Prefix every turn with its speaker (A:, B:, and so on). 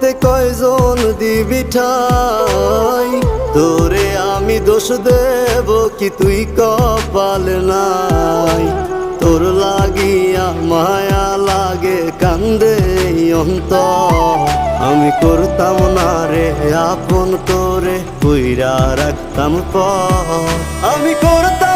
A: মতে কয়জন দিবি ঠাই, তোরে আমি দোষ দেব কি তুই কপাল নাই। তোর লাগিয়া মায়া লাগে কান্দে অন্তর, আমি করতাম না রে আপন করে কইরা রাখতাম পর। আমি করতাম